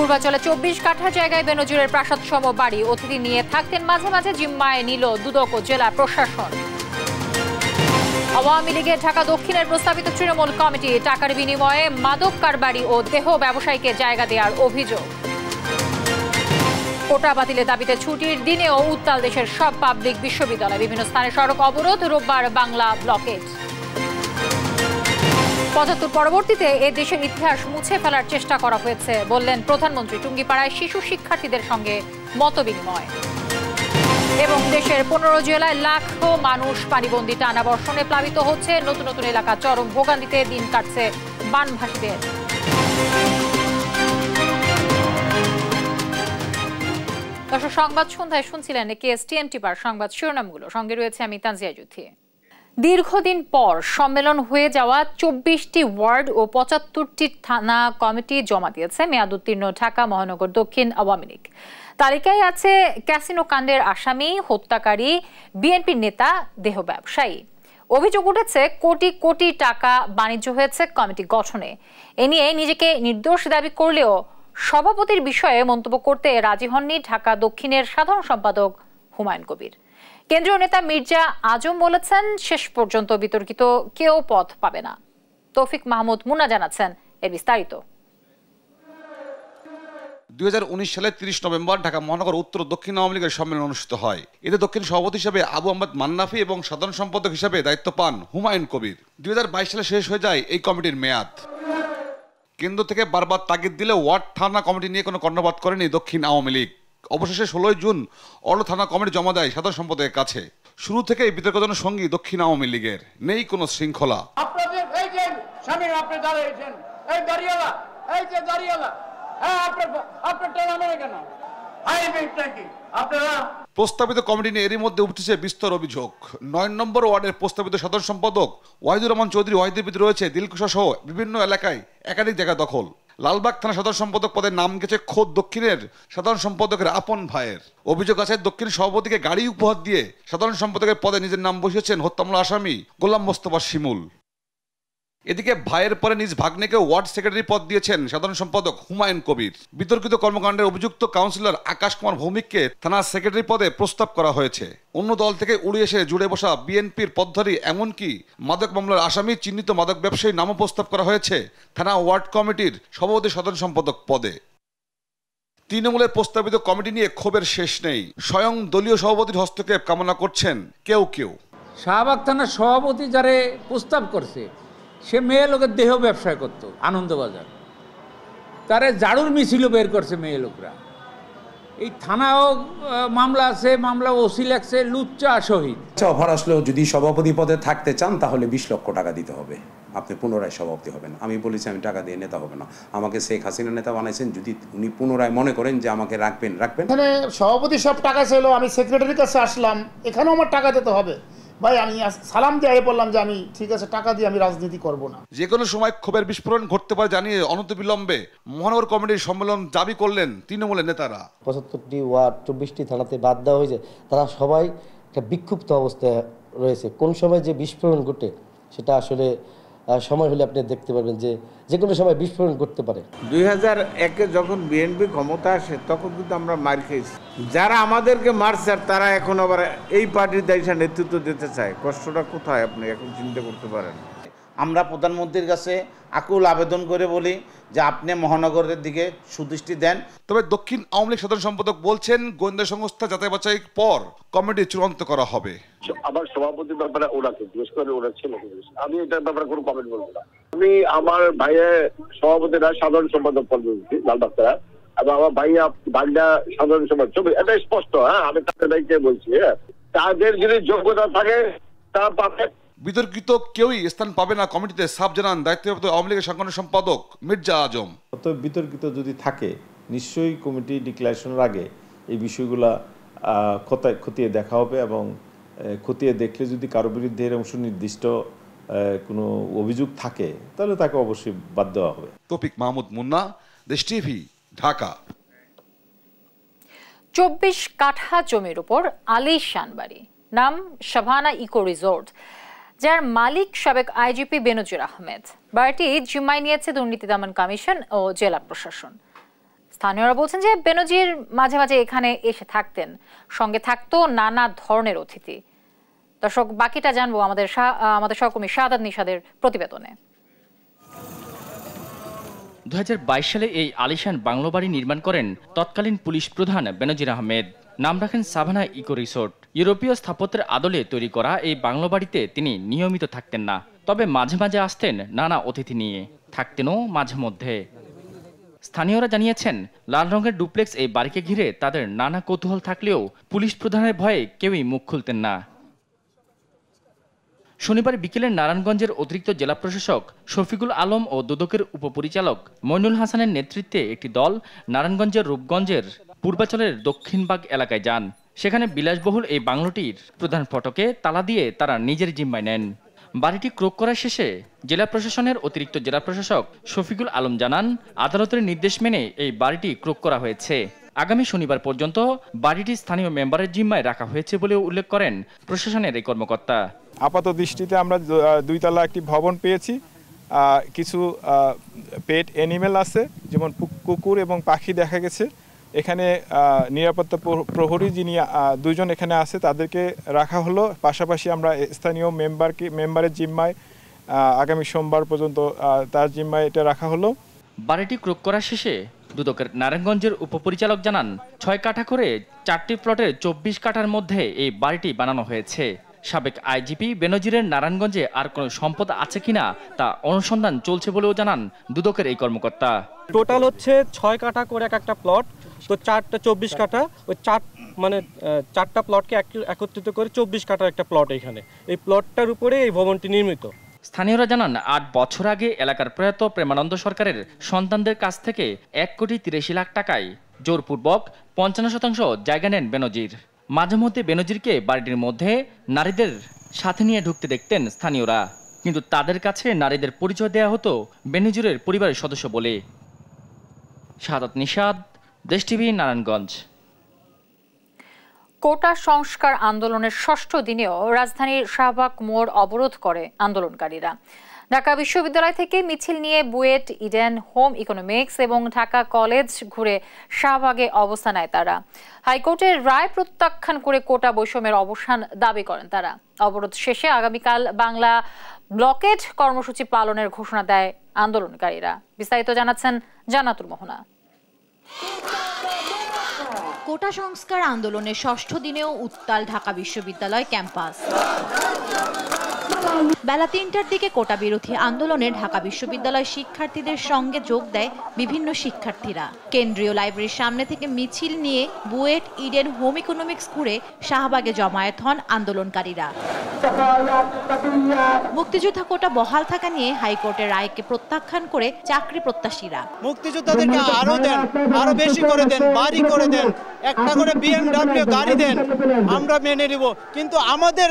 পূর্বাঞ্চলে 24 কাঠা জায়গায় বেনজিরের প্রাসাদ সম বাড়ি অতিথি নিয়ে থাকতেন, মাঝে মাঝে জিম্মায় নিল দুদক ও জেলা প্রশাসন। আওয়ামী লীগের ঢাকা দক্ষিণের প্রস্তাবিত তৃণমূল কমিটি টাকার বিনিময়ে মাদক কারবারি ও দেহ ব্যবসায়ীকে জায়গা দেওয়ার অভিযোগ। কোটা বাতিলের দাবিতে ছুটির দিনেও উত্তাল দেশের সব পাবলিক বিশ্ববিদ্যালয়, বিভিন্ন স্থানে সড়ক অবরোধ, রোববার বাংলা ব্লকেজ। ৭৫ পরবর্তীতে এ দেশের ইতিহাস মুছে ফেলার চেষ্টা করা হয়েছে বললেন প্রধানমন্ত্রী। টুঙ্গিপাড়ায় শিশু শিক্ষার্থীদের সঙ্গে মতবিনিময়। এবং দেশের 15 জেলায় লাখো মানুষ পানিবন্দী, টানা বর্ষণে প্লাবিত হচ্ছে নতুন নতুন এলাকা, চরম ভোগান্তিতে দিন কাটছে বানভাসীদের। দর্শক, সংবাদ সন্ধ্যায় শুনছিলেন KSTN টিপার সংবাদ শিরোনামগুলো। সঙ্গে রয়েছে আমি তানজিয়া জুথি। দীর্ঘদিন পর সম্মেলন হয়ে যাওয়া 24টি ওয়ার্ড ও 75টি থানা কমিটি জমা দিয়েছে মেয়াদ উত্তীর্ণ ঢাকা মহানগর দক্ষিণ আওয়ামী লীগ। তালিকায় আছে ক্যাসিনো কাণ্ডের আসামি, হত্যাকারী, বিএনপির নেতা, দেহ ব্যবসায়ী। অভিযোগ উঠেছে কোটি কোটি টাকা বাণিজ্য হয়েছে কমিটি গঠনে। এ নিয়ে নিজেকে নির্দোষ দাবি করলেও সভাপতির বিষয়ে মন্তব্য করতে রাজি হননি ঢাকা দক্ষিণের সাধারণ সম্পাদক হুমায়ুন কবির। কেন্দ্রীয় নেতা মির্জা আজম বলেছেন, শেষ পর্যন্ত বিতর্কিত কেউ পদ পাবে না। তৌফিক মাহমুদ মুন্না জানাচ্ছেন এর বিস্তারিত। 2019 সালের 30 নভেম্বর ঢাকা মহানগর উত্তর দক্ষিণ আওয়ামী লীগের সম্মেলন অনুষ্ঠিত হয়। এতে দক্ষিণ সভাপতি হিসেবে আবু আহমদ মান্নাফি এবং সাধারণ সম্পাদক হিসেবে দায়িত্ব পান হুমায়ুন কবির। 2022 সালে শেষ হয়ে যায় এই কমিটির মেয়াদ। কেন্দ্র থেকে বারবার তাগিদ দিলে ওয়ার্ড থানা কমিটি নিয়ে কোনো কর্ণপাত করেনি দক্ষিণ আওয়ামী লীগ। অবশেষে 16 জুন অল থানা কমিটি জমা দেয় সাধারণ সম্পাদকের কাছে। শুরু থেকেই বিতর্কজনক সঙ্গী দক্ষিণ আওয়ামী লীগের, নেই কোনো শৃঙ্খলা। আপনাদের এই যে সামনে আপনি দাঁড়িয়েছেন, এই দাঁড়িয়ালা, এই যে দাঁড়িয়ালা, হ্যাঁ আপনার টাকা মানে কেন? প্রস্তাবিত কমিটি নিয়ে এরই মধ্যে উঠেছে বিস্তর অভিযোগ। 9 নম্বর ওয়ার্ডের প্রস্তাবিত সাধারণ সম্পাদক ওয়াহিদুর রহমান চৌধুরী ওয়াহিদের বিরুদ্ধে রয়েছে দিলকুশা সহ বিভিন্ন এলাকায় একাধিক জায়গা দখল। লালবাগ থানা সাধারণ সম্পাদক পদে নাম গেছে খোদ দক্ষিণের সাধারণ সম্পাদকের আপন ভাইয়ের। অভিযোগ আছে দক্ষিণ সভাপতিকে গাড়ি উপহার দিয়ে সাধারণ সম্পাদকের পদে নিজের নাম বসিয়েছেন হত্যা মামলার আসামি গোলাম মোস্তফা শিমুল। এদিকে ভাইয়ের পরে নিজ ভাগ্নেকে ওয়ার্ড সেক্রেটারি পদ দিয়েছেন সাধারণ সম্পাদক হুমায়ুন কবির। বিতর্কিত কর্মকাণ্ডের অভিযুক্ত কাউন্সিলর আকাশ কুমার ভৌমিককে থানার সেক্রেটারি পদে প্রস্তাব করা হয়েছে। অন্য দল থেকে উড়ে এসে জুড়ে বসা বিএনপির পদধারী, এমনকি মাদক মামলার আসামি চিহ্নিত মাদক ব্যবসায়ী নামও প্রস্তাব করা হয়েছে থানা ওয়ার্ড কমিটির সভাপতি সাধারণ সম্পাদক পদে। তৃণমূলের প্রস্তাবিত কমিটি নিয়ে ক্ষোভের শেষ নেই। স্বয়ং দলীয় সভাপতির হস্তক্ষেপ কামনা করছেন কেউ কেউ। শাহবাগ থানার সভাপতি যারে প্রস্তাব করছে সে মেয়ে লোকের দেহ ব্যবসায় করত আনন্দবাজার, তারে ঝাড়ুর মিছিলও বের করছে মেয়ে লোকরা। এই থানাও মামলা আছে, মামলা ওসি লাগছে, লুচ্চা শহীদ। অফার আসলেও যদি সভাপতি পদে থাকতে চান তাহলে 20 লক্ষ টাকা দিতে হবে, আপনি পুনরায় সভাপতি হবেন। আমি বলেছি আমি টাকা দিয়ে নেতা হবে না, আমাকে শেখ হাসিনা নেতা বানাইছেন, যদি উনি পুনরায় মনে করেন যে আমাকে রাখবেন। এখানে সভাপতি সব টাকা ছিল, আমি সেক্রেটারির কাছে আসলাম, এখানেও আমার টাকা দিতে হবে। ভাই আমি সালাম দিয়ে বললাম যে আমি ঠিক আছে, টাকা দিয়ে আমি রাজনীতি করব না। যে কোনো সময় ক্ষোভের বিস্ফোরণ ঘটতে পারে জানিয়ে অনতিবিলম্বে মহানগর কমিটির সম্মেলন দাবি করলেন তৃণমূলের নেতারা। 75টি ওয়ার্ড 24টি থানাতে বাদ দেওয়া হয়েছে, তারা সবাই একটা বিক্ষুব্ধ অবস্থায় রয়েছে। কোন সময় যে বিস্ফোরণ ঘটে সেটা আসলে সময় হলে আপনি দেখতে পারবেন যে কোনো সময় বিস্ফোরণ করতে পারে। 2001-এ যখন বিএনপি ক্ষমতা আসে তখন কিন্তু আমরা মার খেয়েছি। যারা আমাদেরকে মারছে তারা এখন আবার এই পার্টির দায়িত্ব নেতৃত্ব দিতে চায়। কষ্টটা কোথায় আপনি এখন চিন্তা করতে পারেন। আমরা প্রধানমন্ত্রীর কাছে আকুল আবেদন করে বলি যে আপনি মহানগরের দিকে সুদৃষ্টি দেন। তবে দক্ষিণ আওয়ামী লীগ সাধারণ সম্পাদক বলছেন গোয়েন্দা সংস্থা যাচাই বাছাই পর কমিটি চূড়ান্ত করা হবে। আমার সভাপতির ব্যাপারে ওনাকে জিজ্ঞেস করে ওনার ছিল, আমি এটার ব্যাপারে কোনো কমেন্ট বলবো না। আমি আমার ভাইয়ের সভাপতিরা সাধারণ সম্পাদক পদ দিচ্ছি লালবাগ থানা, এবং আমার ভাইয়া সাধারণ সম্পাদক, ছবি এটা স্পষ্ট। হ্যাঁ, আমি তাদের দায়িত্বে বলছি। হ্যাঁ, তাদের যদি যোগ্যতা থাকে তারা পাবে। বিতর্কিত কেউই স্থান পাবে না কমিটিতে, সাব জানান দায়িত্বপ্রাপ্ত আওয়ামী লীগের সাংগঠনিক সম্পাদক মির্জা আজম। বিতর্কিত যদি থাকে নিশ্চয়ই কমিটি ডিক্লারেশনের আগে এই বিষয়গুলা খতিয়ে দেখা হবে, এবং খতিয়ে দেখলে যদি কারো বিরুদ্ধে এরকম সুনির্দিষ্ট কোনো অভিযোগ থাকে তাহলে তাকে অবশ্যই বাদ দেওয়া হবে। তৌফিক মাহমুদ মুন্না, দেশ টিভি, ঢাকা। 24 কাঠা জমির উপর আলিশান বাড়ি, নাম শাভানা ইকো রিসোর্ট, যার মালিক সাবেক আইজিপি বেনজির আহমেদ। বাড়িটি জিম্মায় নিয়েছে দুর্নীতি দমন কমিশন ও জেলা প্রশাসন। স্থানীয়রা বলছেন যে বেনজির মাঝে মাঝে এখানে এসে থাকতেন, সঙ্গে থাকতো নানা ধরনের অতিথি। দর্শক, বাকিটা জানবো আমাদের সহকর্মী শাহাদাত নিশাদের প্রতিবেদনে। 2022 সালে এই আলিশান বাংলো বাড়ি নির্মাণ করেন তৎকালীন পুলিশ প্রধান বেনজির আহমেদ। নাম রাখেন সাভানা ইকো রিসোর্ট। ইউরোপীয় স্থাপত্যের আদলে তৈরি করা এই বাংলো বাড়িতে তিনি নিয়মিত থাকতেন না, তবে মাঝে মাঝে আসতেন নানা অতিথি নিয়ে, থাকতেনও মাঝে মধ্যে। স্থানীয়রা জানিয়েছেন, লাল রঙের ডুপ্লেক্স এই বাড়িকে ঘিরে তাদের নানা কৌতূহল থাকলেও পুলিশ প্রধানের ভয়ে কেউই মুখ খুলতেন না। শনিবার বিকেলে নারায়ণগঞ্জের অতিরিক্ত জেলা প্রশাসক শফিকুল আলম ও দুদকের উপপরিচালক মইনুল হাসানের নেতৃত্বে একটি দল নারায়ণগঞ্জের রূপগঞ্জের পূর্বাচলের দক্ষিণবাগ এলাকায় যান। সেখানে বিলাসবহুল এই বাংলোটির প্রধান ফটকে তালা দিয়ে তারা নিজের জিম্মায় নেন। বাড়িটি ক্রয় করা শেষে জেলা প্রশাসনের অতিরিক্ত জেলা প্রশাসক শফিকুল আলম জানান, আদালতের নির্দেশ মেনে এই বাড়িটি ক্রয় করা হয়েছে। আগামী শনিবার পর্যন্ত বাড়িটি স্থানীয় মেম্বারের জিম্মায় রাখা হয়েছে বলেও উল্লেখ করেন প্রশাসনের এই কর্মকর্তা। আপাত দৃষ্টিতে আমরা 2 তলা একটি ভবন পেয়েছি। কিছু পেট অ্যানিমেল আছে, যেমন কুকুর এবং পাখি দেখা গেছে। এখানে নিরাপত্তা প্রহরী যিনি 2 জন এখানে আছে তাদেরকে রাখা হলো। পাশাপাশি আমরা স্থানীয় মেম্বারের জিম্মায় আগামী সোমবার পর্যন্ত তার জিম্মায় এটা রাখা হলো। বাড়িটি ক্রয় করা শেষে দুদকের নারায়ণগঞ্জের উপপরিচালক জানান, 6 কাঠা করে 4টি প্লটের 24 কাঠার মধ্যে এই বাড়িটি বানানো হয়েছে। সাবেক আইজিপি বেনজিরের নারায়ণগঞ্জে আর কোনো সম্পদ আছে কিনা তা অনুসন্ধান চলছে বলেও জানান দুদকের এই কর্মকর্তা। টোটাল হচ্ছে 6 কাঠা করে একটা প্লট, তো 4টা 24 কাঠা, ওই 4টা প্লটকে একত্রিত করে 24 কাঠার একটা প্লট। এখানে এই প্লটটার উপরে এই ভবনটি নির্মিত। স্থানীয়রা জানান, 8 বছর আগে এলাকার প্রয়াত প্রেমানন্দ সরকারের সন্তানদের কাছ থেকে 1,83,00,000 টাকায় জোরপূর্বক 55% জায়গা নেন বেনজির। মাঝে মধ্যে বেনজিরকে বাড়িটির মধ্যে নারীদের সাথে নিয়ে ঢুকতে দেখতেন স্থানীয়রা, কিন্তু তাদের কাছে নারীদের পরিচয় দেওয়া হতো বেনজিরের পরিবারের সদস্য বলে। শাহাদাত নিশাদ, দেশ টিভি, নারায়ণগঞ্জ। কোটা সংস্কার আন্দোলনের 6ষ্ঠ দিনেও রাজধানীর শাহবাগ মোড় অবরোধ করে আন্দোলনকারীরা। ঢাকা বিশ্ববিদ্যালয় থেকে মিছিল নিয়ে বুয়েট, ইডেন, হোম ইকোনমিক্স এবং ঢাকা কলেজ ঘুরে শাহবাগে অবস্থান নেয় তারা। হাইকোর্টের রায় প্রত্যাখ্যান করে কোটা বৈষম্যের অবসান দাবি করেন তারা। অবরোধ শেষে আগামীকাল বাংলা ব্লকেড কর্মসূচি পালনের ঘোষণা দেয় আন্দোলনকারীরা। বিস্তারিত জানাচ্ছেন জান্নাতুল মোহনা। কোটা সংস্কার আন্দোলনের 6ষ্ঠ দিনেও উত্তাল ঢাকা বিশ্ববিদ্যালয় ক্যাম্পাস। বেলা 3টার দিকে কোটা বিরোধী আন্দোলনে ঢাকা বিশ্ববিদ্যালয় শিক্ষার্থীদের সঙ্গে যোগ দেয় বিভিন্ন শিক্ষার্থীরা। কেন্দ্রীয় লাইব্রেরির সামনে থেকে মিছিল নিয়ে বুয়েট, ইডেন, হোম ইকোনমিক্স ঘুরে শাহবাগে জমায়েত হন আন্দোলনকারীরা। মুক্তিযোদ্ধা কোটা বহাল থাকা নিয়ে হাইকোর্টের রায়কে প্রত্যাখ্যান করে চাকরি প্রত্যাশীরা। মুক্তিযোদ্ধাদেরকে আরো দেন, আরো বেশি করে দেন, বাড়ি করে দেন, একটা করে BMW গাড়ি দেন, আমরা মেনে নিব, কিন্তু আমাদের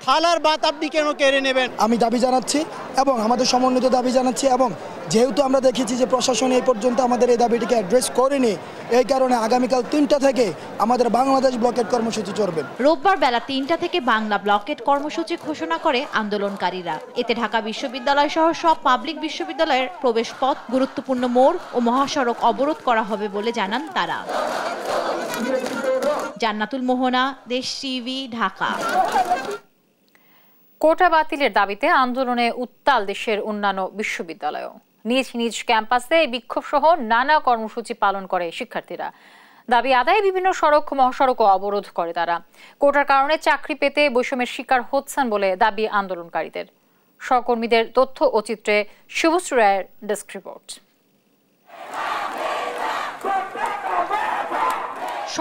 থালার ভাত আপনি কেন কেড়ে নেবেন? আমি দাবি জানাচ্ছি এবং আমাদের সমন্বিত দাবি জানাচ্ছি, এবং যেহেতু আমরা দেখেছি যে প্রশাসন এই পর্যন্ত আমাদের এই দাবিটিকে অ্যাড্রেস করেনি, এই কারণে আগামীকাল 3টা থেকে আমাদের বাংলাদেশ ব্লকেট কর্মসূচি চলবে। রোববার বেলা 3টা থেকে বাংলা ব্লকেট কর্মসূচি ঘোষণা করে আন্দোলনকারীরা। এতে ঢাকা বিশ্ববিদ্যালয় সহ সব পাবলিক বিশ্ববিদ্যালয়ের প্রবেশপথ, গুরুত্বপূর্ণ মোড় ও মহাসড়ক অবরোধ করা হবে বলে জানান তারা। জান্নাতুল মোহনা, দেশ টিভি, ঢাকা। কোটা বাতিলের দাবিতে আন্দোলনে উত্তাল দেশের অন্যান্য বিশ্ববিদ্যালয়ও। নিজ নিজ ক্যাম্পাসে বিক্ষোভ সহ নানা কর্মসূচি পালন করে শিক্ষার্থীরা। দাবি আদায়ে বিভিন্ন সড়ক, মহাসড়কও অবরোধ করে তারা। কোটার কারণে চাকরি পেতে বৈষম্যের শিকার হচ্ছেন বলে দাবি আন্দোলনকারীদের। সহকর্মীদের তথ্য ও চিত্রে শুভশ্রী রায়ের ডেস্ক রিপোর্ট।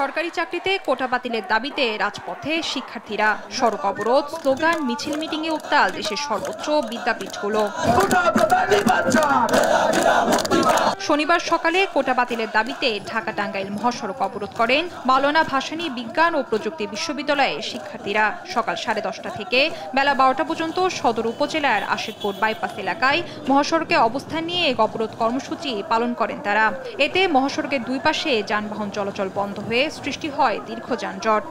সরকারি চাকরিতে কোটা বাতিলের দাবিতে রাজপথে শিক্ষার্থীরা। সড়ক অবরোধ, স্লোগান, মিছিল, মিটিংয়ে উত্তাল দেশের সর্বোচ্চ বিদ্যাপীঠগুলো। শনিবার সকালে কোটা বাতিলের দাবিতে ঢাকা টাঙ্গাইল মহাসড়ক অবরোধ করেন মাওলানা ভাসানী বিজ্ঞান ও প্রযুক্তি বিশ্ববিদ্যালয়ের শিক্ষার্থীরা। সকাল 10:30 থেকে বেলা 12টা পর্যন্ত সদর উপজেলার আশিরপুর বাইপাস এলাকায় মহাসড়কে অবস্থান নিয়ে অবরোধ কর্মসূচি পালন করেন তারা। এতে মহাসড়কের 2 পাশে যানবাহন চলাচল বন্ধ হয়ে সৃষ্টি হয় দীর্ঘ যানজট।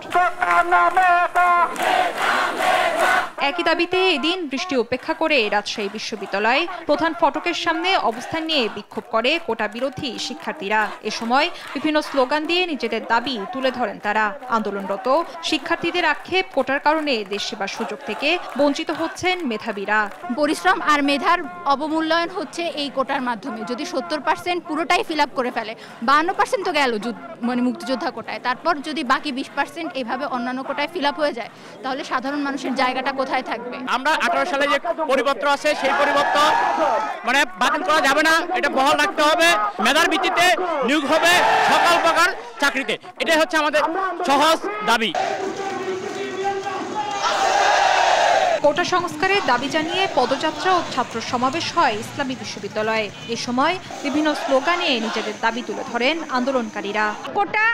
একই দাবিতে এদিন বৃষ্টি উপেক্ষা করে রাজশাহী বিশ্ববিদ্যালয় প্রধান ফটকের সামনে অবস্থান নিয়ে বিক্ষোভ করে কোটা বিরোধী শিক্ষার্থীরা। এ সময় বিভিন্ন স্লোগান দিয়ে নিজেদের দাবি তুলে ধরেন তারা। আন্দোলনরত শিক্ষার্থীদের আক্ষেপ, কোটার কারণে দেশ সেবার সুযোগ থেকে বঞ্চিত হচ্ছেন মেধাবীরা। পরিশ্রম আর মেধার অবমূল্যায়ন হচ্ছে এই কোটার মাধ্যমে। যদি 70% পুরোটাই ফিল আপ করে ফেলে, 52% তো গেল মানে মুক্তিযোদ্ধা কোটায়, তারপর যদি বাকি 20% এভাবে অন্যান্য কোটায় ফিল আপ হয়ে যায়, তাহলে সাধারণ মানুষের জায়গাটা কোথায় থাকবে? আমরা 18 সালে যে পরিবর্তন আছে সেই পরিবর্তন মানে বাতিল করা যাবে না, এটা বহাল রাখতে হবে। মেধার ভিত্তিতে নিয়োগ হবে সকল প্রকার চাকরিতে, এটাই হচ্ছে আমাদের সহজ দাবি। কোটা সংস্কারের দাবি জানিয়ে পদযাত্রা ও ছাত্র সমাবেশ হয় ইসলামী বিশ্ববিদ্যালয়ে। এ সময় বিভিন্ন স্লোগানে নিজেদের দাবি তুলে ধরেন আন্দোলনকারীরা। কোটা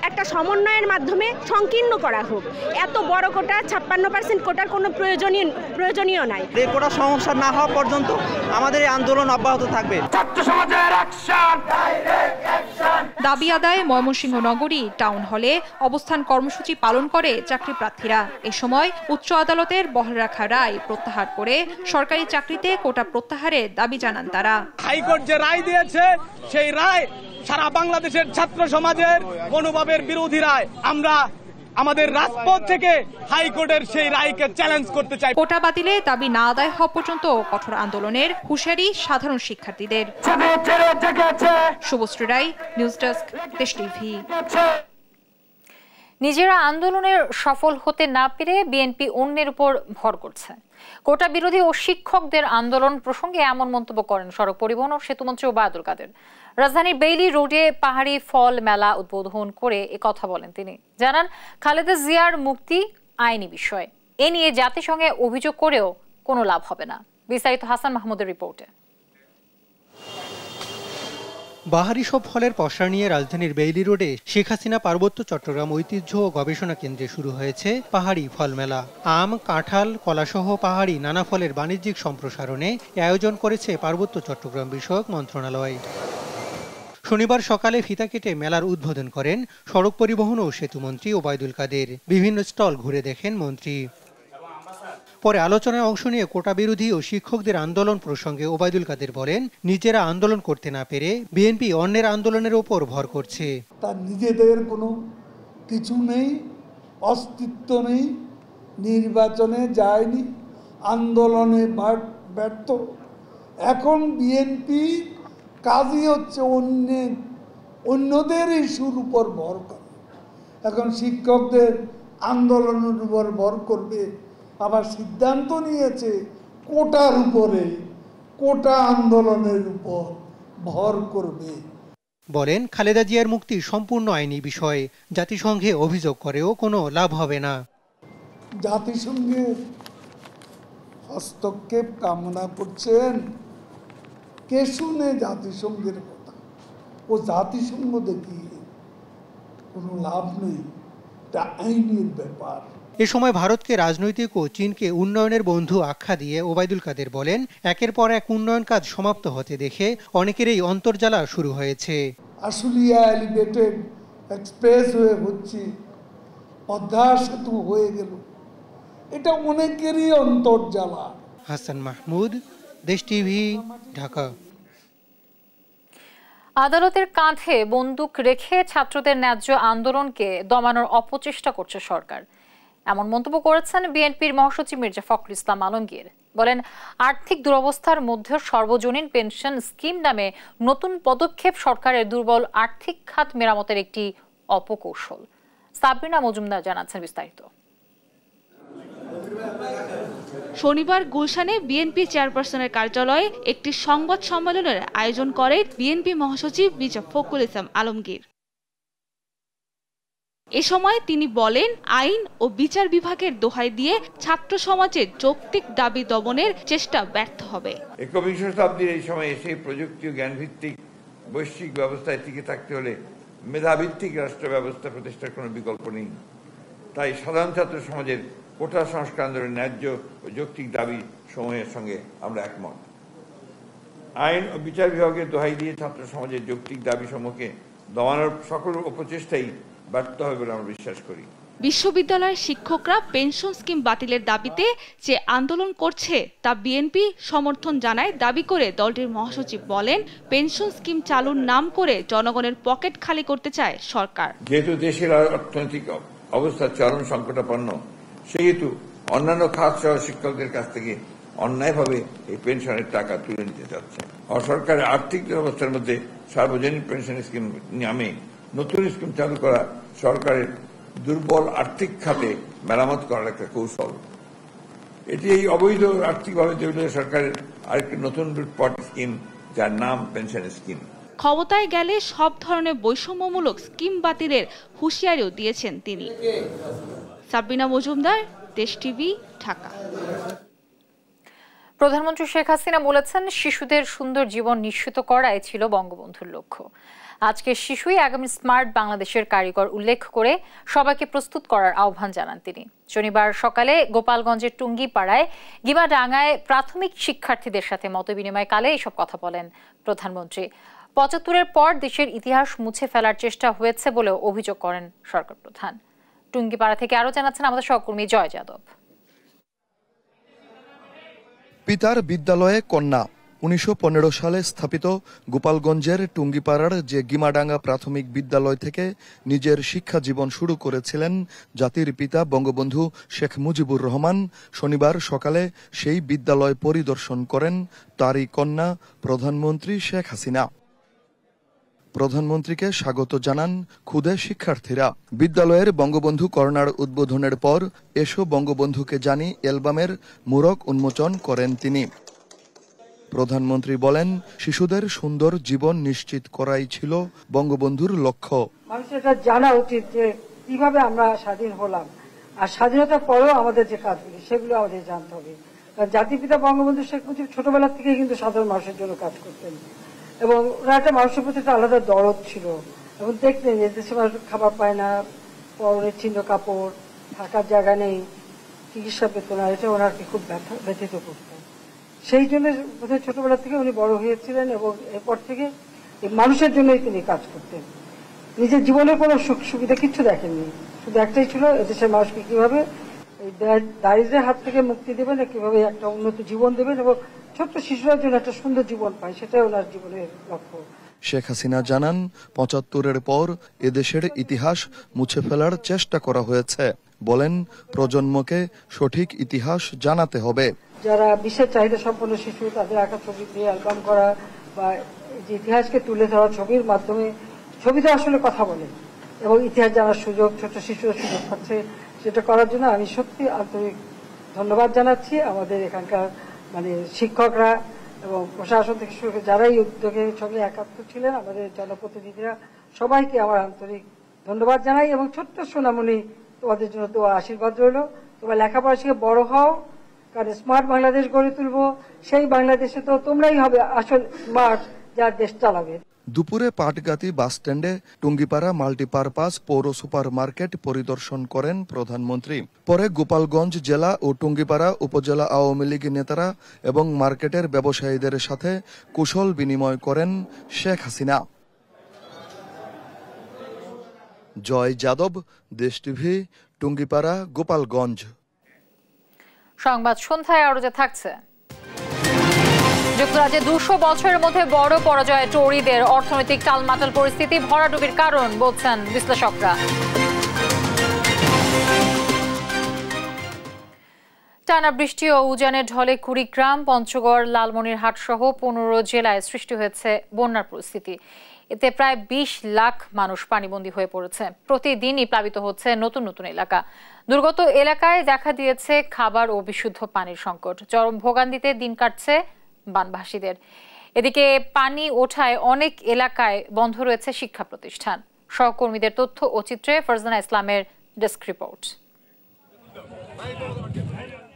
একটা সমন্বয়ের মাধ্যমে সংকীর্ণ করা হোক। এত বড় কোটা, 56% কোটার কোনো প্রয়োজনীয় নাই। এই কোটা সমস্যা না হওয়া পর্যন্ত আমাদের এই আন্দোলন অব্যাহত থাকবে। ছাত্র সমাজের অ্যাকশন, ডাইরেক্ট অ্যাকশন। দাবি আদায়ে ময়মনসিংহ নগরী টাউন হলে অবস্থান কর্মসূচি পালন করে চাকরি প্রার্থীরা। এ সময় উচ্চ আদালতের বহাল রাখা রায় প্রত্যাহার করে সরকারি চাকরিতে কোটা প্রত্যাহারের দাবি জানান তারা। হাইকোর্ট যে রায় দিয়েছে সেই রায় সারা বাংলাদেশের ছাত্র সমাজের মনোভাবের বিরোধী রায়। আমরা আমাদের রাজপথ থেকে হাইকোর্টের সেই রায়কে চ্যালেঞ্জ করতে চাই। কোটা বাতিলে দাবি না আদায় হওয়া পর্যন্ত কঠোর আন্দোলনের হুঁশিয়ারি সাধারণ শিক্ষার্থীদের। শুভশ্রী রায়, নিউজ ডেস্ক, দেশ টিভি। নিজেরা আন্দোলনের সফল হতে না পেরে বিএনপি অন্যের উপর ভর করছে। কোটা বিরোধী ও শিক্ষকদের আন্দোলন প্রসঙ্গে এমন মন্তব্য করেন সড়ক পরিবহন ও সেতুমন্ত্রী ওবায়দুল কাদের। রাজধানীর বেইলি রোডে পাহাড়ি ফল মেলা উদ্বোধন করে একথা বলেন তিনি। জানান, খালেদা জিয়ার মুক্তি আইনি বিষয়, এ নিয়ে জাতিসংঘে অভিযোগ করেও কোনো লাভ হবে না। বিস্তারিত হাসান মাহমুদের রিপোর্টে। বাহারি সব ফলের পসরা নিয়ে রাজধানীর বেইলি রোডে শেখ হাসিনা পার্বত্য চট্টগ্রাম ঐতিহ্য ও গবেষণা কেন্দ্রে শুরু হয়েছে পাহাড়ি ফল মেলা। আম, কাঁঠাল, কলাসহ পাহাড়ি নানা ফলের বাণিজ্যিক সম্প্রসারণে আয়োজন করেছে পার্বত্য চট্টগ্রাম বিষয়ক মন্ত্রণালয়। শনিবার সকালে ফিতা কেটে মেলার উদ্বোধন করেন সড়ক পরিবহন ও সেতুমন্ত্রী ওবায়দুল কাদের। বিভিন্ন স্টল ঘুরে দেখেন মন্ত্রী। পরে আলোচনায় অংশ নিয়ে কোটা বিরোধী ও শিক্ষকদের আন্দোলন প্রসঙ্গে ওবায়দুল কাদের বলেন, নিজেরা আন্দোলন করতে না পেরে বিএনপি অন্যের আন্দোলনের ওপর ভর করছে। তার নিজেদের কোনো কিছু নেই, অস্তিত্ব নেই, নির্বাচনে যায়নি, আন্দোলনে ব্যর্থ। এখন বিএনপি কাজই হচ্ছে অন্যদের ইস্যুর উপর ভর করে। এখন শিক্ষকদের আন্দোলনের উপর ভর করবে, আবার সিদ্ধান্ত নিয়েছে কোটার উপরে, কোটা আন্দোলনের উপর ভর করবে। বলেন, খালেদা জিয়ার মুক্তি সম্পূর্ণ আইনি বিষয়, জাতিসংঘে অভিযোগ করেও কোনো লাভ হবে না। জাতিসংঘের হস্তক্ষেপ কামনা করছেন, কে শুনে জাতিসংঘের কথা? ও জাতিসংঘ দেখিয়ে কোনো লাভ নেই, এটা আইনের ব্যাপার। এ সময় ভারতকে রাজনৈতিক ও চীনকে উন্নয়নের বন্ধু আখ্যা দিয়ে ওবায়দুল কাদের বলেন, একের পর এক উন্নয়ন কাজ সমাপ্ত হতে দেখে অনেকেরই অন্তর্জ্বালা শুরু হয়েছে। আশুলিয়া এলিভেটেড এক্সপ্রেস হয়ে হচ্ছে, পদ্মা সেতু হয়ে গেল, এটা অনেকেরই অন্তর্জ্বালা। হাসান মাহমুদ, দেশ টিভি, ঢাকা। আদালতের কাঁধে বন্দুক রেখে ছাত্রদের ন্যায্য আন্দোলনকে দমানোর অপচেষ্টা করছে সরকার, এমন মন্তব্য করেছেন বিএনপির মহাসচিব মির্জা ফখরুল ইসলাম আলমগীর। বলেন, আর্থিক দুরবস্থার মধ্যে সর্বজনীন পেনশন স্কিম নামে নতুন পদক্ষেপ সরকারের দুর্বল আর্থিক খাত মেরামতের একটি অপকৌশল। সাবরিনা মজুমদার জানাচ্ছেন বিস্তারিত। শনিবার গুলশানে বিএনপি চেয়ারপারসনের কার্যালয়ে একটি সংবাদ সম্মেলনের আয়োজন করে বিএনপি মহাসচিব মির্জা ফখরুল ইসলাম আলমগীর। এ সময় তিনি বলেন, আইন ও বিচার বিভাগের দোহাই দিয়ে ছাত্র সমাজের যৌক্তিক দাবি দমনের চেষ্টা ব্যর্থ হবে। 21 শতাব্দীর এই সময় এসে প্রযুক্তি ও জ্ঞানভিত্তিক বৈশ্বিক ব্যবস্থায় টিকে থাকতে হলে মেধাভিত্তিক রাষ্ট্র ব্যবস্থা প্রতিষ্ঠার কোনো বিকল্প নেই। তাই সাধারণ ছাত্র সমাজের কোটা সংস্কার আন্দোলনের ন্যায্য ও যৌক্তিক দাবি সমূহের সঙ্গে আমরা একমত। আইন ও বিচার বিভাগের দোহাই দিয়ে ছাত্র সমাজের যৌক্তিক দাবি সমূহকে দমানোর সকল অপচেষ্টাই ব্যর্থ হবে বলে আমরা বিশ্বাস করি। বিশ্ববিদ্যালয়ের শিক্ষকরা পেনশন স্কিম বাতিলের দাবিতে যে আন্দোলন করছে তা বিএনপি সমর্থন জানায় দাবি করে দলটির মহাসচিব বলেন, পেনশন স্কিম চালুর নাম করে জনগণের পকেট খালি করতে চায় সরকার। যেহেতু দেশের অর্থনৈতিক অবস্থা চরম সংকটাপন্ন, সেহেতু অন্যান্য খাত সহ শিক্ষকদের কাছ থেকে অন্যায়ভাবে এই পেনশনের টাকা তুলে নিতে চাচ্ছে। সরকারের আর্থিক অবস্থার মধ্যে সার্বজনীন পেনশন স্কিম নামে নতুন স্কিম চালু করা সরকারের দুর্বল আর্থিক খাতে মেরামত করার একটা কৌশল। এটি এই অবৈধ আর্থিকভাবে জড়িত সরকারের আরেকটি নতুন লুটপাট স্কিম, যার নাম পেনশন স্কিম। ক্ষমতায় গেলে সব ধরনের বৈষম্যমূলক স্কিম বাতিলের হুঁশিয়ারিও দিয়েছেন তিনি। সাবিনা মজুমদার, দেশ টিভি, ঢাকা। প্রধানমন্ত্রী শেখ হাসিনা বলেছেন, শিশুদের সুন্দর জীবন নিশ্চিত করাই ছিল বঙ্গবন্ধুর লক্ষ্য। আজকের শিশুই আগামী স্মার্ট বাংলাদেশের কারিগর উল্লেখ করে সবাইকে প্রস্তুত করার আহ্বান জানান তিনি। শনিবার সকালে গোপালগঞ্জের টুঙ্গিপাড়ায় গিমাডাঙ্গায় প্রাথমিক শিক্ষার্থীদের সাথে মতবিনিময়কালে এসব কথা বলেন প্রধানমন্ত্রী। ৭৫-এর পর দেশের ইতিহাস মুছে ফেলার চেষ্টা হয়েছে বলেও অভিযোগ করেন সরকার প্রধান। টুঙ্গিপাড়া থেকে আরো জানাচ্ছেন আমাদের সহকর্মী জয় যাদব। পিতার বিদ্যালয়ে কন্যা ১৯১৫ সালে স্থাপিত গোপালগঞ্জের টুঙ্গিপাড়ার যে গিমাডাঙ্গা প্রাথমিক বিদ্যালয় থেকে নিজের শিক্ষা জীবন শুরু করেছিলেন জাতির পিতা বঙ্গবন্ধু শেখ মুজিবুর রহমান, শনিবার সকালে সেই বিদ্যালয় পরিদর্শন করেন তারই কন্যা প্রধানমন্ত্রী শেখ হাসিনা। প্রধানমন্ত্রীকে স্বাগত জানান ক্ষুদে শিক্ষার্থীরা। বিদ্যালয়ের বঙ্গবন্ধু কর্নার উদ্বোধনের পর এসো বঙ্গবন্ধুকে জানি অ্যালবামের মূরক উন্মোচন করেন তিনি। প্রধানমন্ত্রী বলেন, শিশুদের সুন্দর জীবন নিশ্চিত করাই ছিল বঙ্গবন্ধুর লক্ষ্য। মানুষের এটা জানা উচিত যে কিভাবে আমরা স্বাধীন হলাম, আর স্বাধীনতার পরেও আমাদের যে কাজগুলি সেগুলো আমাদের জানতে হবে। কারণ জাতির পিতা বঙ্গবন্ধু শেখ মুজিব ছোটবেলা থেকে কিন্তু সাধারণ মানুষের জন্য কাজ করতেন, এবং ওরা একটা মানুষের প্রতি একটা আলাদা দরদ ছিল। এবং দেখতেন যে দেশে মানুষ খাবার পায় না, পরনের ছিন্ন কাপড়, থাকার জায়গা নেই, চিকিৎসা পেত না, এটা ওনাকে খুব ব্যথিত করত। সেই জন্য বোধহয় ছোটবেলা থেকে উনি বড় হয়েছিলেন, এবং এরপর থেকে মানুষের জন্যই তিনি কাজ করতেন। নিজের জীবনের কোনো সুখ সুবিধা কিচ্ছু দেখেননি, শুধু একটাই ছিল এদেশের মানুষকে কিভাবে এই দারিদ্র্যের হাত থেকে মুক্তি দেবেন, কিভাবে একটা উন্নত জীবন দেবেন এবং ছোট্ট শিশুরা যেন একটা সুন্দর জীবন পায়, সেটাই ওনার জীবনের লক্ষ্য। শেখ হাসিনা জানান, ৭৫-এর পর এদেশের ইতিহাস মুছে ফেলার চেষ্টা করা হয়েছে। বলেন, প্রজন্মকে সঠিক ইতিহাস জানাতে হবে। যারা বিশেষ চাহিদা সম্পন্ন শিশু, তাদের আঁকা ছবি দিয়ে অ্যালবাম করা বা যে ইতিহাসকে তুলে ধরা ছবির মাধ্যমে, ছবিতে আসলে কথা বলে এবং ইতিহাস জানার সুযোগ ছোট শিশুরা সুযোগ পাচ্ছে, সেটা করার জন্য আমি সত্যি আন্তরিক ধন্যবাদ জানাচ্ছি আমাদের এখানকার শিক্ষকরা এবং প্রশাসন থেকে শুরু করে যারা এই উদ্যোগের সঙ্গে একাত্ম ছিলেন, আমাদের জনপ্রতিনিধিরা, সবাইকে আমার আন্তরিক ধন্যবাদ জানাই। এবং ছোট্ট সোনামণি, তোমাদের জন্য তো আশীর্বাদ রইল, তোমার লেখাপড়া শিখে বড় হও, কারণ স্মার্ট বাংলাদেশ গড়ে তুলবো। সেই বাংলাদেশে তো তোমরাই হবে আসল স্মার্ট, যার দেশ চালাবে। দুপুরে পাটগাতি বাসস্ট্যান্ডে টুঙ্গিপাড়া মাল্টিপারপাস পৌর সুপার মার্কেট পরিদর্শন করেন প্রধানমন্ত্রী। পরে গোপালগঞ্জ জেলা ও টুঙ্গিপাড়া উপজেলা আওয়ামী লীগ নেতারা এবং মার্কেটের ব্যবসায়ীদের সাথে কুশল বিনিময় করেন শেখ হাসিনা। জয় যাদব, দেশ টিভি, টুঙ্গিপাড়া, গোপালগঞ্জ। সংবাদ সন্ধ্যায় আরো যা থাকছে। যুক্তরাজ্যে ২০০ বছরের মধ্যে বড় পরাজয় টরিদের, অর্থনৈতিক টালমাটাল পরিস্থিতি ভরাডুবির কারণ বলছেন বিশ্লেষকরা। টানা বৃষ্টি ও উজানের ঢলে কুড়িগ্রাম, পঞ্চগড়, লালমনিরহাট সহ ১৫ জেলায় সৃষ্টি হয়েছে বন্যার পরিস্থিতি। এতে প্রায় ২০ লাখ মানুষ পানিবন্দী হয়ে পড়েছে। প্রতিদিনই প্লাবিত হচ্ছে নতুন নতুন এলাকা। দুর্গত এলাকায় দেখা দিয়েছে খাবার ও বিশুদ্ধ পানির সংকট। চরম ভোগান্তিতে দিন কাটছে বানভাসীদের। এদিকে পানি ওঠায় অনেক এলাকায় বন্ধ রয়েছে শিক্ষা প্রতিষ্ঠান। সহকর্মীদের তথ্য ও চিত্রে ফারজানা ইসলামের ডেস্ক রিপোর্ট।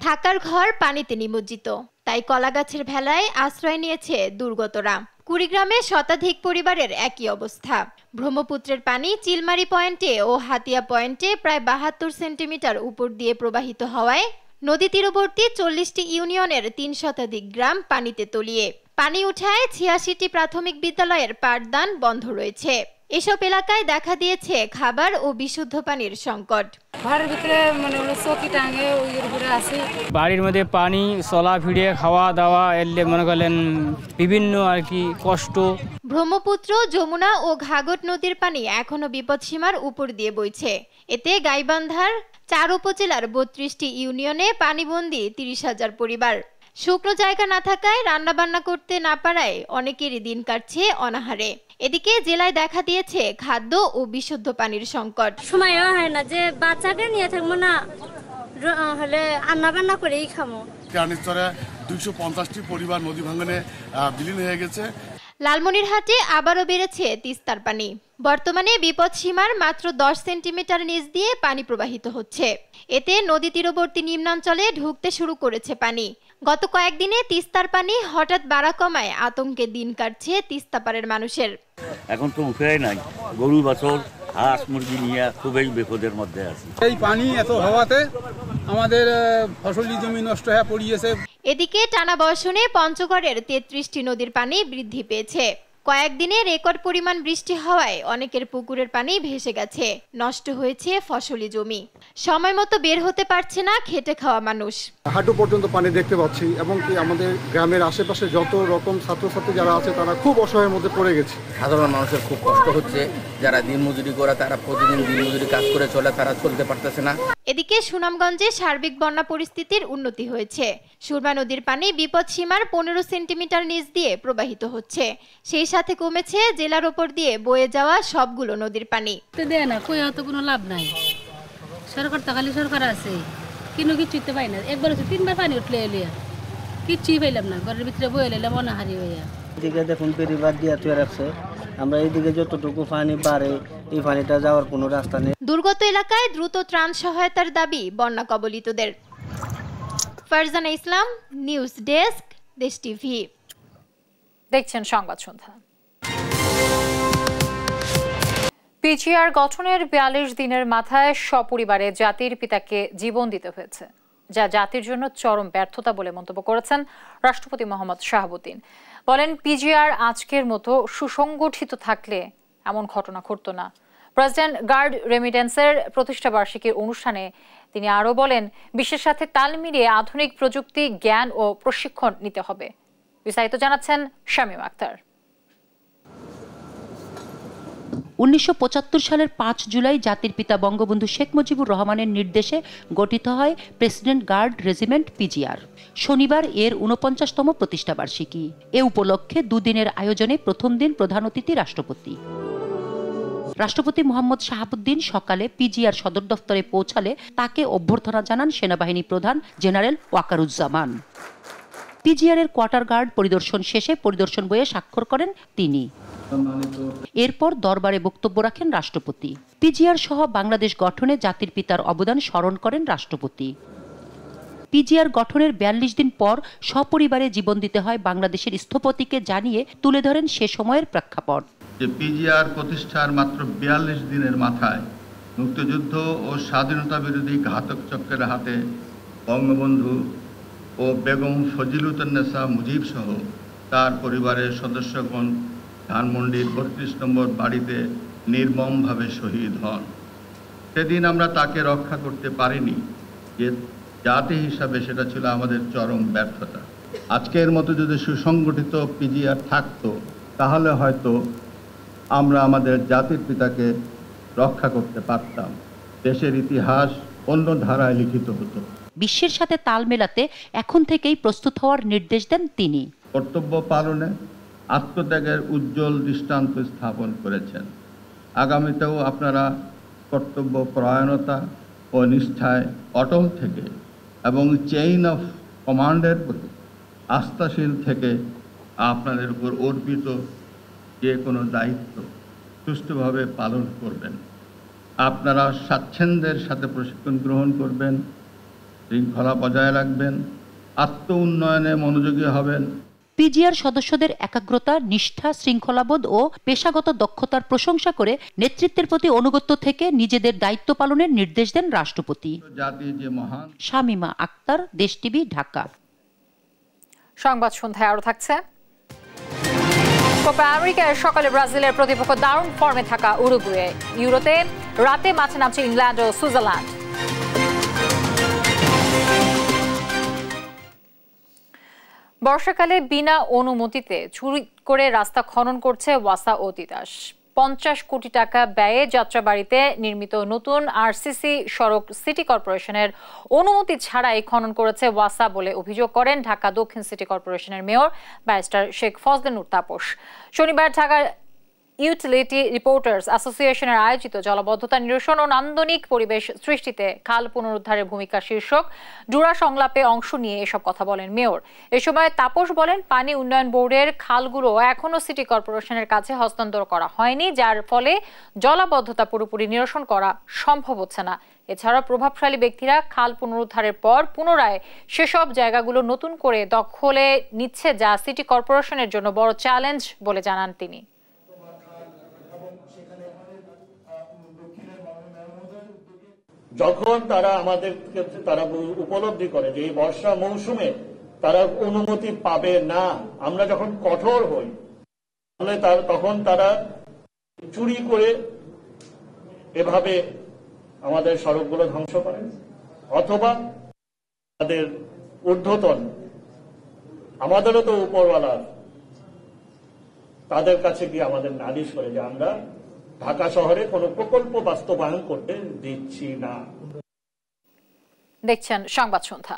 থাকার ঘর পানিতে নিমজ্জিত, তাই কলাগাছের ভেলায় আশ্রয় নিয়েছে দুর্গতরা। কুড়িগ্রামে শতাধিক পরিবারের একই অবস্থা। ব্রহ্মপুত্রের পানি চিলমারি পয়েন্টে ও হাতিয়া পয়েন্টে প্রায় ৭২ সেন্টিমিটার উপর দিয়ে প্রবাহিত হওয়ায় নদী তীরবর্তী ৪০টি ইউনিয়নের ৩ শতাধিক গ্রাম পানিতে তলিয়ে। পানি উঠায় ৮৬টি প্রাথমিক বিদ্যালয়ের পাঠদান বন্ধ রয়েছে। এসব এলাকায় দেখা দিয়েছে খাবার ও বিশুদ্ধ পানির সংকট। ঘরের ভিতরে মানে চৌকি টাঙে ওই উপরে আছে। বাড়ির মধ্যে পানি চলা ফিরে খাওয়া দাওয়া এলে মনে করলেন বিভিন্ন আর কি কষ্ট। ব্রহ্মপুত্র, যমুনা ও ঘাঘট নদীর পানি এখনো বিপদসীমার উপর দিয়ে বইছে। এতে গাইবান্ধার 4 উপজেলার 32টি ইউনিয়নে পানিবন্দী 30,000 পরিবার। শুকনো জায়গা না থাকায় রান্নাবান্না করতে না পারায় অনেকেরই দিন কাটছে অনাহারে। এদিকে জেলায় দেখা দিয়েছে খাদ্য ও বিশুদ্ধ পানির সংকট। সময়ও হয় না যে বাচ্চাকে নিয়ে থাকবো না, হলে রান্নাবান্না করেই খাবো। কানিচরে 250টি পরিবার নদী ভাঙনে বিলীন হয়ে গেছে। লালমনিরহাটে আবারও বেড়েছে তিস্তার পানি। বর্তমানে বিপদসীমার মাত্র 10 সেন্টিমিটার নিচ দিয়ে পানি প্রবাহিত হচ্ছে। এতে নদী তীরবর্তী নিম্নাঞ্চলে ঢুকতে শুরু করেছে পানি। গত কয়েকদিনে তিস্তার পানি হঠাৎ বাড়া কমায় আতঙ্কে দিন কাটছে তিস্তাপাড়ের মানুষের। এখন তো উপায় নাই, গরু বাছর হাঁস মুরগি নিয়ে খুবই বিপদের মধ্যে আছে। এই পানি এত হওয়াতে আমাদের ফসলি জমি নষ্ট হয়ে পড়িয়েছে। এদিকে টানা বর্ষণে পঞ্চগড়ের 33টি নদীর পানি বৃদ্ধি পেয়েছে। কয়েকদিনে রেকর্ড পরিমাণ বৃষ্টি হওয়ায় অনেকের পুকুরের পানি ভেসে গেছে, নষ্ট হয়েছে ফসলি জমি। সময় মতো বের হতে পারছে না খেটে খাওয়া মানুষ। হাঁটু পর্যন্ত পানি দেখতে পাচ্ছি এবং কি আমাদের গ্রামের আশেপাশে যত রকম ছাত্রছাত্রী যারা আছে তারা খুব অসহায়ের মধ্যে পড়ে গেছে। সাধারণ মানুষের খুব কষ্ট হচ্ছে, যারা দিনমজুরি করে তারা প্রতিদিন দিনমজুরি কাজ করে চলে, তারা চলতে পারতেছে না। এদিকে সুনামগঞ্জে সার্বিক বন্যা পরিস্থিতির উন্নতি হয়েছে। সুরমা নদীর পানি বিপদসীমার 15 সেন্টিমিটার নিচ দিয়ে প্রবাহিত হচ্ছে। সেই সাথে কমেছে জেলার উপর দিয়ে বয়ে যাওয়া সবগুলো নদীর পানি। দেয় না, কই তো কোনো লাভ নাই। সরকার তো খালি সরকার আছে, কিন্তু কিছুতে পাই না। একবার 3বার পানি উঠলে এলিয়া কিছুই পাইলাম না, ঘরের ভিতরে বয়ে এলাম অনাহারি হইয়া। এদিকে দেখুন পেরিবার দিয়ে তুলে রাখছে, আমরা এইদিকে যতটুকু পানি বাড়ে এই পানিটা যাওয়ার কোনো রাস্তা নেই। দুর্গত এলাকায় দ্রুত ত্রাণ সহায়তার দাবি বন্যা কবলিতদের। ফারজানা ইসলাম, নিউজ ডেস্ক, দেশ টিভি। দেখছেন সংবাদ সন্ধ্যা। পিজিআর গঠনের 42 দিনের মাথায় সপরিবারে জাতির পিতাকে জীবন দিতে হয়েছে, যা জাতির জন্য চরম ব্যর্থতা বলে মন্তব্য করেছেন রাষ্ট্রপতি মোহাম্মদ শাহাবুদ্দিন। বলেন, পিজিআর আজকের মতো সুসংগঠিত থাকলে এমন ঘটনা ঘটতো না। প্রেসিডেন্ট গার্ড রেমিটেন্সের প্রতিষ্ঠাবার্ষিকীর অনুষ্ঠানে তিনি আরও বলেন, বিশ্বের সাথে তাল মিলিয়ে আধুনিক প্রযুক্তি, জ্ঞান ও প্রশিক্ষণ নিতে হবে। বিস্তারিত জানাচ্ছেন শামীম আক্তার। 1975 সালের 5 জুলাই জাতির পিতা বঙ্গবন্ধু শেখ মুজিবুর রহমানের নির্দেশে গঠিত হয় প্রেসিডেন্ট গার্ড রেজিমেন্ট পিজিআর। শনিবার এর 49তম প্রতিষ্ঠাবার্ষিকী। এ উপলক্ষে দুদিনের আয়োজনে প্রথম দিন প্রধান অতিথি রাষ্ট্রপতি। রাষ্ট্রপতি মোহাম্মদ শাহাবুদ্দিন সকালে পিজিআর সদর দফতরে পৌঁছালে তাকে অভ্যর্থনা জানান সেনাবাহিনী প্রধান জেনারেল ওয়াকারুজ্জামান। পিজিআর এর কোয়ার্টার গার্ড পরিদর্শন শেষে পরিদর্শন বইয়ে স্বাক্ষর করেন তিনি। এরপর দরবারে বক্তব্য রাখেন রাষ্ট্রপতি। পিজিআর সহ বাংলাদেশ গঠনে জাতির পিতার অবদান স্মরণ করেন রাষ্ট্রপতি। পিজিআর গঠনের 42 দিন পর সপরিবারে জীবন দিতে হয় বাংলাদেশের স্থপতিকে জানিয়ে তুলে ধরেন সে সময়ের প্রেক্ষাপট। যে পিজিআর প্রতিষ্ঠার মাত্র 42 দিনের মাথায় মুক্তিযুদ্ধ ও স্বাধীনতা বিরোধী ঘাতক চক্রের হাতে বঙ্গবন্ধু ও বেগম ফজিলুন্নেসা মুজিব সহ তার পরিবারের সদস্যগণ ধানমন্ডির 32 নম্বর বাড়িতে নির্মমভাবে শহীদ হন। সেদিন আমরা তাকে রক্ষা করতে পারিনি, যে জাতি হিসাবে সেটা ছিল আমাদের চরম ব্যর্থতা। আজকের মতো যদি সুসংগঠিত পিজিআর থাকতো তাহলে হয়তো আমরা আমাদের জাতির পিতাকে রক্ষা করতে পারতাম। দেশের ইতিহাস অন্য ধারায় লিখিত হতো। বিশ্বের সাথে তাল মেলাতে এখন থেকেই প্রস্তুত হওয়ার নির্দেশ দেন তিনি। কর্তব্য পালনে আত্মত্যাগের উজ্জ্বল দৃষ্টান্ত স্থাপন করেছেন। আগামীতেও আপনারা কর্তব্য পরায়ণতা ও নিষ্ঠায় অটল থেকে এবং চেইন অফ কমান্ডের প্রতি আস্থাশীল থেকে আপনাদের উপর অর্পিত যে কোনো দায়িত্ব সুষ্ঠুভাবে পালন করবেন। আপনারা স্বাচ্ছন্দ্যের সাথে প্রশিক্ষণ গ্রহণ করবেন, শৃঙ্খলা বজায় রাখবেন, আত্ম উন্নয়নে মনোযোগী হবেন। পিজিআর সদস্যদের একাগ্রতা, নিষ্ঠা, শৃঙ্খলাবোধ ও পেশাগত দক্ষতার প্রশংসা করে নেতৃত্বের প্রতি অনুগত্য থেকে নিজেদের দায়িত্ব পালনের নির্দেশ দেন রাষ্ট্রপতি। শামীমা আক্তার, দেশ টিভি, ঢাকা। সংবাদ সন্ধ্যায় আরো থাকছে। কোপা আমেরিকার সকালে ব্রাজিলের প্রতিপক্ষ দারুণ ফর্মে থাকা উরুগুয়ে। ইউরোতে রাতে মাঠে নামছে ইংল্যান্ড ও সুইজারল্যান্ড। বর্ষাকালে বিনা অনুমতিতে চুরি করে রাস্তা খনন করছে ওয়াসা ও তিতাস। 50 কোটি টাকা ব্যয়ে যাত্রাবাড়িতে নির্মিত নতুন আরসিসি সড়ক সিটি কর্পোরেশনের অনুমতি ছাড়াই খনন করেছে ওয়াসা বলে অভিযোগ করেন ঢাকা দক্ষিণ সিটি কর্পোরেশনের মেয়র ব্যারিস্টার শেখ ফজলে নূর তাপস। শনিবার ঢাকার ইউটিলিটি রিপোর্টার্স অ্যাসোসিয়েশনের আয়োজিত জলাবদ্ধতা নিরসন ও নান্দনিক পরিবেশ সৃষ্টিতে খাল পুনরুদ্ধারের ভূমিকা শীর্ষক ডুরা সংলাপে অংশ নিয়ে এসব কথা বলেন মেয়র। এ সময় তাপস বলেন, পানি উন্নয়ন বোর্ডের খালগুলো এখনো সিটি কর্পোরেশনের কাছে হস্তান্তর করা হয়নি, যার ফলে জলাবদ্ধতা পুরোপুরি নিরসন করা সম্ভব হচ্ছে না। এছাড়া প্রভাবশালী ব্যক্তিরা খাল পুনরুদ্ধারের পর পুনরায় সেসব জায়গাগুলো নতুন করে দখলে নিচ্ছে, যা সিটি কর্পোরেশনের জন্য বড় চ্যালেঞ্জ বলে জানান তিনি। যখন তারা আমাদের ক্ষেত্রে তারা উপলব্ধি করে যে এই বর্ষা মৌসুমে তারা অনুমতি পাবে না, আমরা যখন কঠোর হই তাহলে তখন তারা চুরি করে এভাবে আমাদের সড়কগুলো ধ্বংস করে, অথবা তাদের ঊর্ধ্বতন আমাদেরও তো উপরওয়ালা তাদের কাছে গিয়ে আমাদের নালিশ করে যে আমরা ঢাকা শহরে কোনো প্রকল্প বাস্তবায়ন করতে দিচ্ছি না। দেখছেন সংবাদ সন্ধ্যা।